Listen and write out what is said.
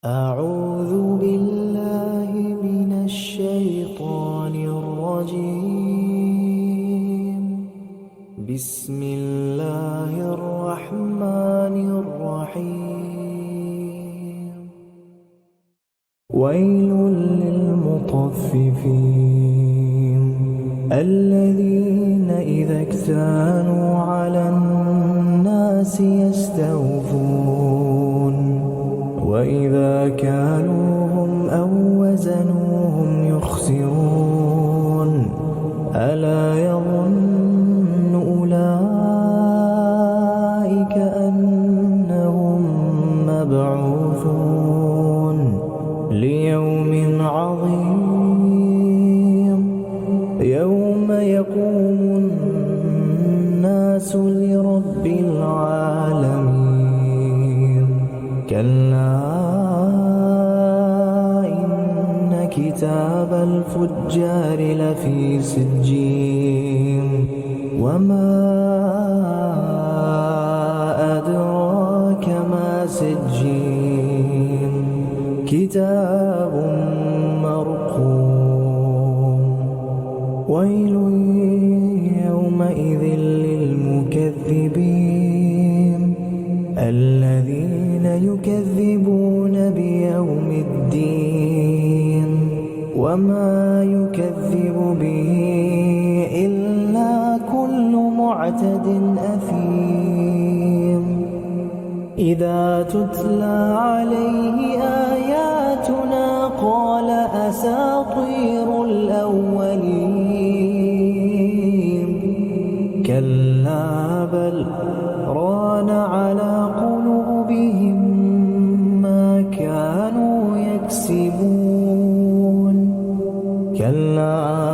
أعوذ بالله من الشيطان الرجيم. بسم الله الرحمن الرحيم. ويل للمطففين الذين إذا اكتالوا على الناس يستوفون وإذا كالوهم أو وزنوهم يخسرون ألا يظن أولئك أنهم مبعوثون ليوم عظيم يوم يقوم الناس لرب العالمين. كلا إن كتاب الفجار لفي سجين وما أدراك ما سجين كتاب مرقوم. ويل يومئذ للمكذبين الذين يكذبون بيوم الدين وما يكذب به إلا كل معتد أثيم. إذا تتلى عليه آياتنا قال أساطير الأولين. كلا بل ران على قلوبهم ما كانوا يكسبون. كلا